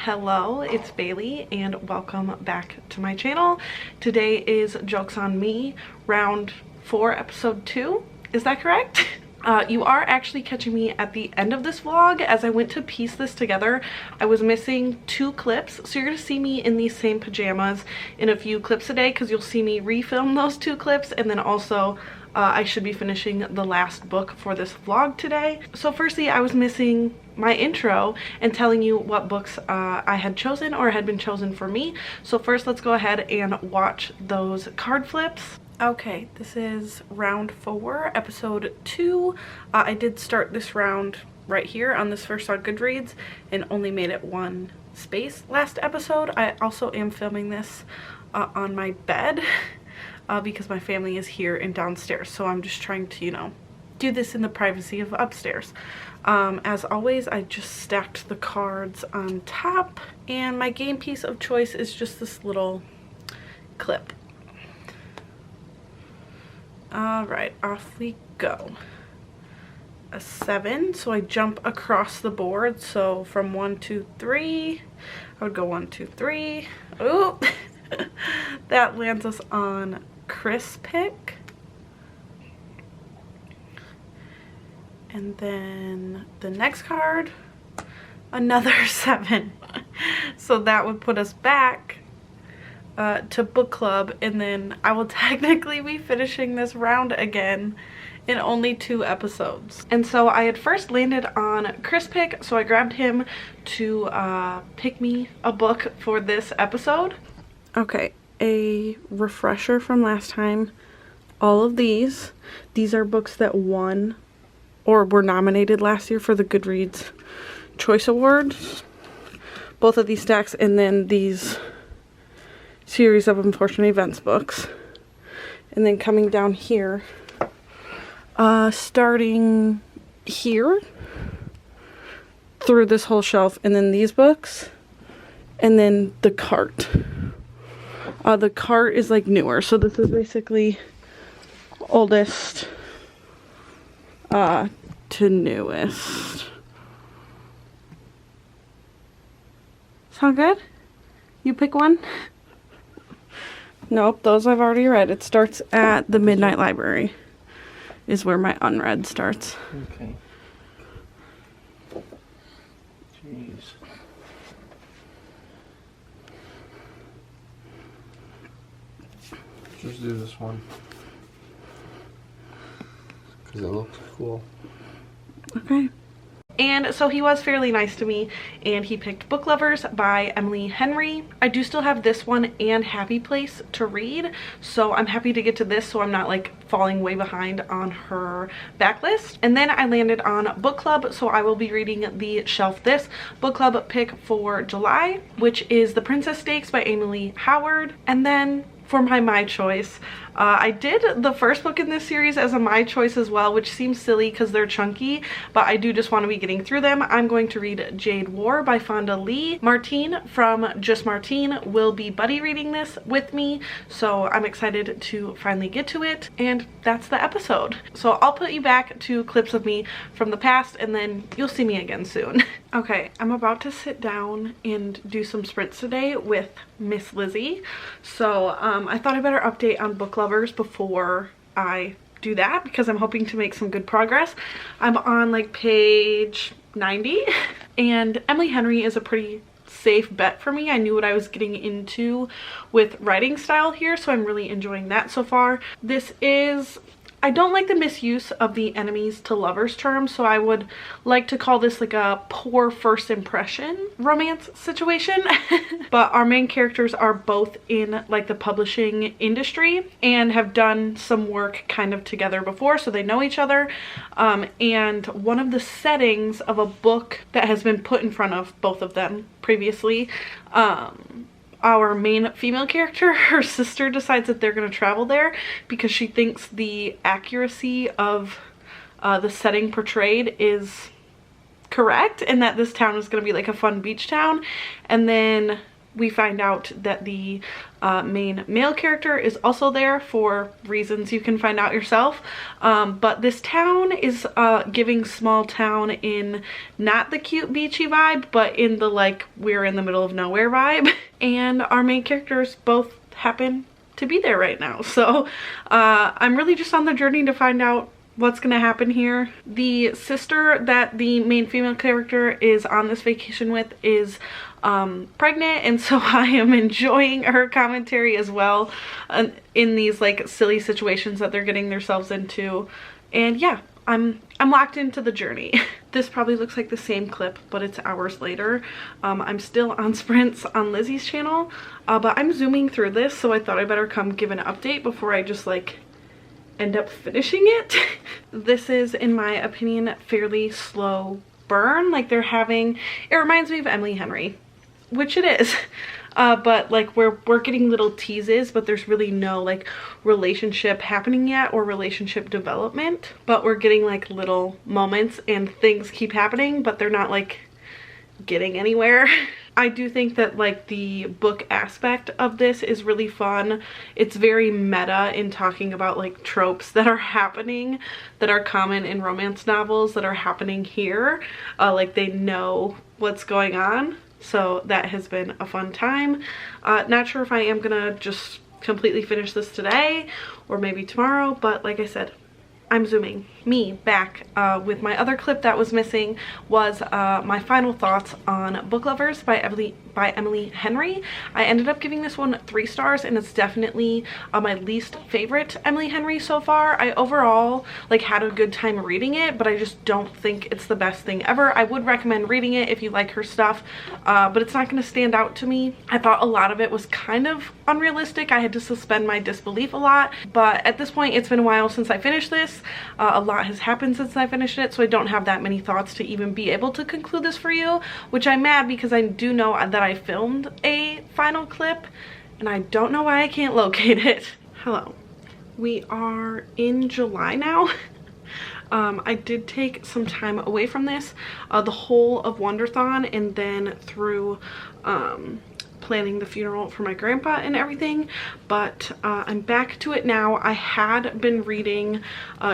Hello, it's Bailey and welcome back to my channel. Today is Jokes on Me, round 4, episode 2. Is that correct? You are actually catching me at the end of this vlog. As I went to piece this together, I was missing 2 clips. So you're gonna see me in these same pajamas in a few clips a day because you'll see me refilm those 2 clips, and then also I should be finishing the last book for this vlog today. So firstly, I was missing my intro and telling you what books I had chosen or had been chosen for me. So first, let's go ahead and watch those card flips. Okay, this is round 4, episode 2. I did start this round right here on this first on Goodreads and only made it 1 space last episode. I also am filming this on my bed because my family is here and downstairs, so I'm just trying to, you know, do this in the privacy of upstairs. As always, I just stacked the cards on top, and my game piece of choice is just this little clip. Alright, off we go. A 7, so I jump across the board, so from 1, 2, 3, I would go 1, 2, 3. Oh, that lands us on Chris pick. And then the next card, another 7. So that would put us back to book club, and then I will technically be finishing this round again in only 2 episodes. And so I had first landed on Chris pick, so I grabbed him to pick me a book for this episode. Okay, a refresher from last time. All of these are books that won or were nominated last year for the Goodreads Choice Awards. Both of these stacks, and then these series of unfortunate events books. And then coming down here, starting here through this whole shelf, and then these books, and then the cart. The cart is like newer, so this is basically oldest to newest. Sound good? You pick one? Nope, those I've already read. It starts at the Midnight Library is where my unread starts. Okay. Jeez. Just do this one because it looks cool. Okay. And so he was fairly nice to me, and he picked Book Lovers by Emily Henry. I do still have this one and Happy Place to read, so I'm happy to get to this so I'm not like falling way behind on her backlist. And then I landed on Book Club, so I will be reading the Shelf This book club pick for July, which is The Princess Stakes by Emily Howard. And then for my choice, I did the first book in this series as a my choice as well, which seems silly because they're chunky, but I do just want to be getting through them. I'm going to read Jade War by Fonda Lee. Martine from Just Martine will be buddy reading this with me, so I'm excited to finally get to it, and that's the episode. So I'll put you back to clips of me from the past, and then you'll see me again soon. Okay, I'm about to sit down and do some sprints today with Miss Lizzie, so I thought I better update on Book Lovers before I do that because I'm hoping to make some good progress. I'm on like page 90, and Emily Henry is a pretty safe bet for me. I knew what I was getting into with writing style here, so I'm really enjoying that so far. This is, I don't like the misuse of the enemies to lovers term, so I would like to call this like a poor first impression romance situation. But our main characters are both in like the publishing industry and have done some work kind of together before, so they know each other. And one of the settings of a book that has been put in front of both of them previously, our main female character, her sister decides that they're going to travel there because she thinks the accuracy of the setting portrayed is correct, and that this town is going to be like a fun beach town. And then we find out that the main male character is also there for reasons you can find out yourself. But this town is giving small town in not the cute beachy vibe, but in the like we're in the middle of nowhere vibe. And our main characters both happen to be there right now. So I'm really just on the journey to find out what's gonna happen here. The sister that the main female character is on this vacation with is pregnant, and so I am enjoying her commentary as well in these like silly situations that they're getting themselves into. And yeah, I'm locked into the journey. This probably looks like the same clip, but it's hours later. I'm still on sprints on Lizzie's channel, but I'm zooming through this, so I thought I better come give an update before I just like end up finishing it. This is, in my opinion, fairly slow burn. Like they're having, it reminds me of Emily Henry, which it is. But like we're getting little teases, but there's really no like relationship happening yet or relationship development. But we're getting like little moments and things keep happening, but they're not like getting anywhere. I do think that like the book aspect of this is really fun. It's very meta in talking about like tropes that are happening, that are common in romance novels, that are happening here. Like they know what's going on. So that has been a fun time. Not sure if I am gonna just completely finish this today or maybe tomorrow, but like I said, I'm zooming. Me back with my other clip that was missing was my final thoughts on Book Lovers by Emily Henry. I ended up giving this one 3 stars, and it's definitely my least favorite Emily Henry so far. I overall like had a good time reading it, but I just don't think it's the best thing ever. I would recommend reading it if you like her stuff, but it's not going to stand out to me. I thought a lot of it was kind of unrealistic. I had to suspend my disbelief a lot, but at this point it's been a while since I finished this. A lot has happened since I finished it, so I don't have that many thoughts to even be able to conclude this for you, which I'm mad because I do know that I filmed a final clip and I don't know why I can't locate it. Hello. We are in July now. I did take some time away from this, the whole of Wonderthon, and then through planning the funeral for my grandpa and everything, but I'm back to it now. I had been reading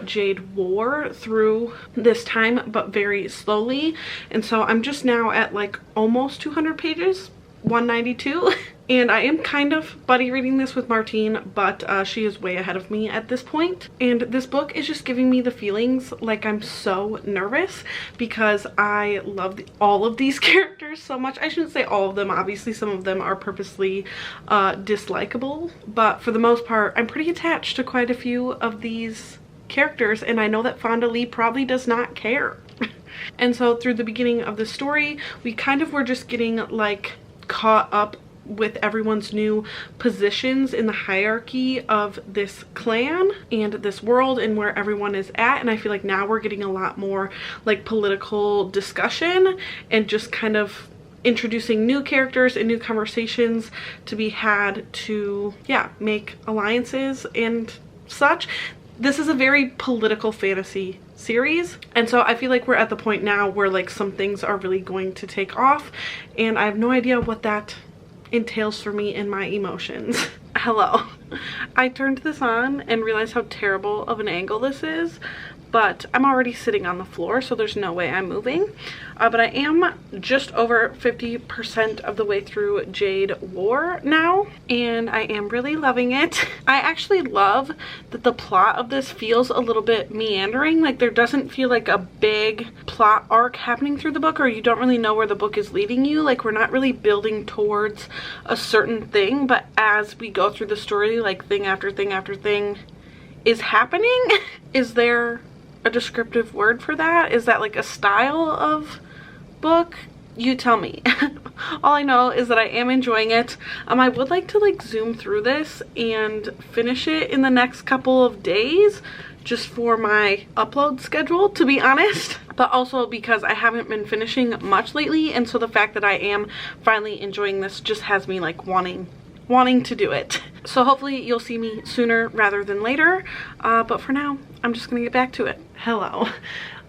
Jade War through this time, but very slowly, and so I'm just now at like almost 200 pages, 192. And I am kind of buddy reading this with Martine, but she is way ahead of me at this point. And this book is just giving me the feelings like I'm so nervous because I love all of these characters so much. I shouldn't say all of them. Obviously, some of them are purposely dislikable, but for the most part, I'm pretty attached to quite a few of these characters, and I know that Fonda Lee probably does not care. And so through the beginning of the story, we kind of were just getting like caught up with everyone's new positions in the hierarchy of this clan and this world and where everyone is at. And I feel like now we're getting a lot more like political discussion and just kind of introducing new characters and new conversations to be had to, yeah, make alliances and such. This is a very political fantasy series, and so I feel like we're at the point now where like some things are really going to take off, and I have no idea what that entails for me in my emotions. Hello. I turned this on and realized how terrible of an angle this is, but I'm already sitting on the floor, so there's no way I'm moving. But I am just over 50% of the way through Jade War now, and I am really loving it. I actually love that the plot of this feels a little bit meandering. Like there doesn't feel like a big plot arc happening through the book, or you don't really know where the book is leading you. Like we're not really building towards a certain thing, but as we go through the story, like thing after thing after thing is happening. Is there a descriptive word for that? Is that like a style of book? You tell me. All I know is that I am enjoying it. I would like to like zoom through this and finish it in the next couple of days just for my upload schedule, to be honest, but also because I haven't been finishing much lately, and so the fact that I am finally enjoying this just has me like wanting to do it. So hopefully you'll see me sooner rather than later, but for now I'm just gonna get back to it. Hello.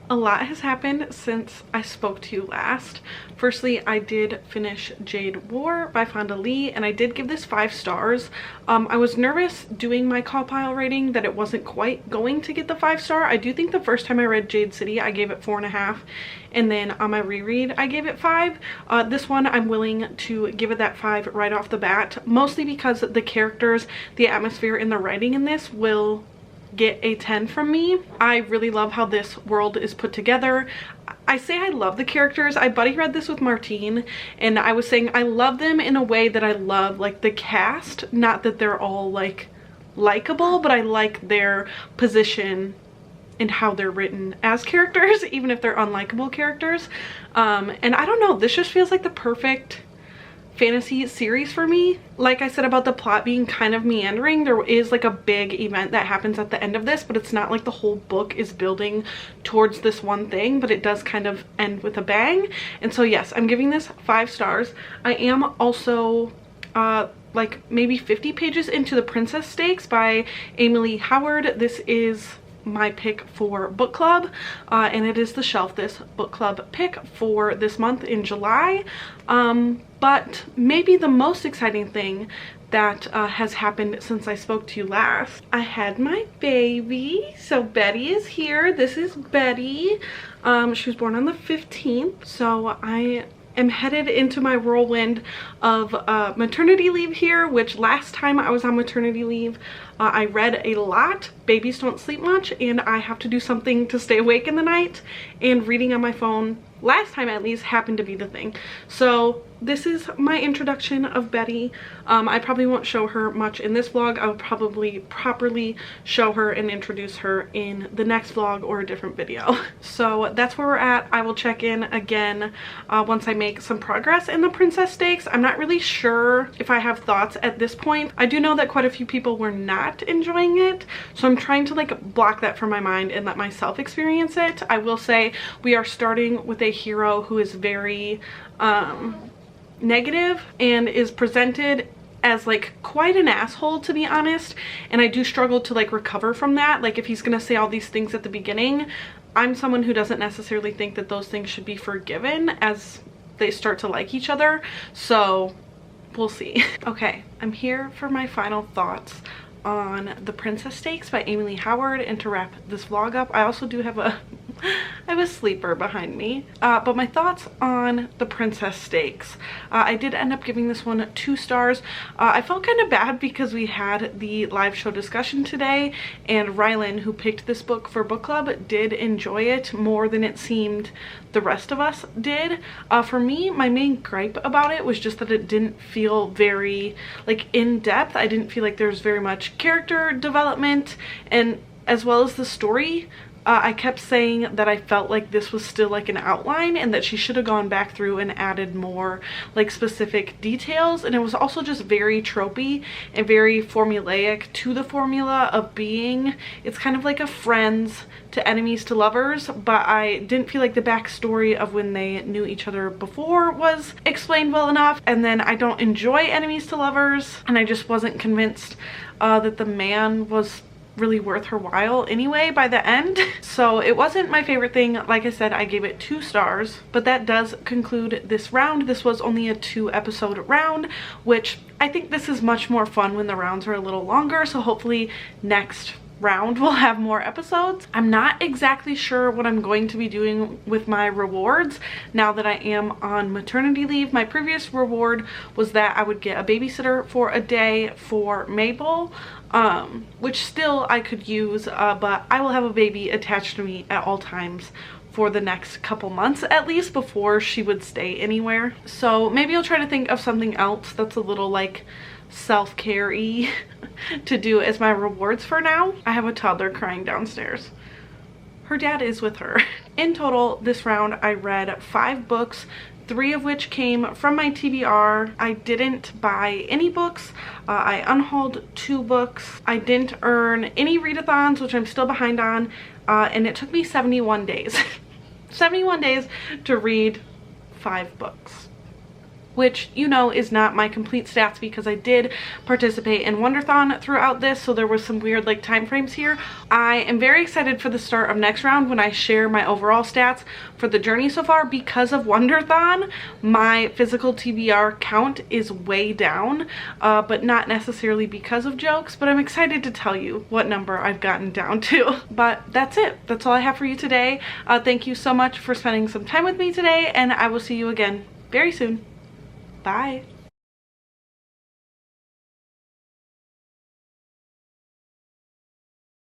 A lot has happened since I spoke to you last. Firstly, I did finish Jade War by Fonda Lee, and I did give this 5 stars. I was nervous doing my call pile rating that it wasn't quite going to get the 5-star. I do think the first time I read Jade City, I gave it 4.5, and then on my reread, I gave it 5. This one, I'm willing to give it that 5 right off the bat, mostly because the characters, the atmosphere, and the writing in this will get a 10 from me. I really love how this world is put together. I say I love the characters. I buddy read this with Martine, and I was saying I love them in a way that I love like the cast, not that they're all like likable, but I like their position and how they're written as characters, even if they're unlikable characters. And I don't know, this just feels like the perfect fantasy series for me. Like I said about the plot being kind of meandering, there is like a big event that happens at the end of this, but it's not like the whole book is building towards this one thing, but it does kind of end with a bang. And so yes, I'm giving this 5 stars. I am also like maybe 50 pages into The Princess Stakes by Emily Howard. This is my pick for book club, and it is the Shelf This book club pick for this month in July. But maybe the most exciting thing that has happened since I spoke to you last, I had my baby. So Betty is here. This is Betty. She was born on the 15th, so I am headed into my whirlwind of maternity leave here, which last time I was on maternity leave, I read a lot. Babies don't sleep much, and I have to do something to stay awake in the night, and reading on my phone, last time at least, happened to be the thing. So this is my introduction of Betty. I probably won't show her much in this vlog. I'll probably properly show her and introduce her in the next vlog or a different video. So that's where we're at. I will check in again once I make some progress in the Princess Stakes. I'm not really sure if I have thoughts at this point. I do know that quite a few people were not enjoying it, so I'm trying to like block that from my mind and let myself experience it. I will say we are starting with a hero who is very negative and is presented as like quite an asshole, to be honest, and I do struggle to like recover from that. Like if he's gonna say all these things at the beginning, I'm someone who doesn't necessarily think that those things should be forgiven as they start to like each other, so we'll see. Okay, I'm here for my final thoughts on The Princess Stakes by Emily Howard, and to wrap this vlog up, I also do have a I have a sleeper behind me, but my thoughts on The Princess Stakes. I did end up giving this one 2 stars. I felt kind of bad because we had the live show discussion today, and Rylan, who picked this book for book club, did enjoy it more than it seemed the rest of us did. For me, my main gripe about it was just that it didn't feel very like in-depth. I didn't feel like there was very much character development, and as well as the story. I kept saying that I felt like this was still like an outline and that she should have gone back through and added more like specific details, and it was also just very tropey and very formulaic to the formula of being. It's kind of like a friends to enemies to lovers, but I didn't feel like the backstory of when they knew each other before was explained well enough. And then I don't enjoy enemies to lovers, and I just wasn't convinced that the man was really worth her while anyway by the end. So it wasn't my favorite thing. Like I said, I gave it 2 stars, but that does conclude this round. This was only a 2-episode round, which I think this is much more fun when the rounds are a little longer, so hopefully next round we'll have more episodes. I'm not exactly sure what I'm going to be doing with my rewards now that I am on maternity leave. My previous reward was that I would get a babysitter for a day for Mabel, which still I could use, but I will have a baby attached to me at all times for the next couple months at least before she would stay anywhere. So maybe I'll try to think of something else that's a little like self-care-y to do as my rewards for now. I have a toddler crying downstairs. Her dad is with her. In total, this round I read 5 books, 3 of which came from my TBR. I didn't buy any books. I unhauled 2 books. I didn't earn any readathons, which I'm still behind on, and it took me 71 days. 71 days to read 5 books. which you know is not my complete stats because I did participate in Wonderthon throughout this, so there was some weird like time frames here. I am very excited for the start of next round when I share my overall stats for the journey so far. Because of Wonderthon, my physical TBR count is way down, but not necessarily because of jokes, but I'm excited to tell you what number I've gotten down to. But that's it. That's all I have for you today. Thank you so much for spending some time with me today, and I will see you again very soon. Bye.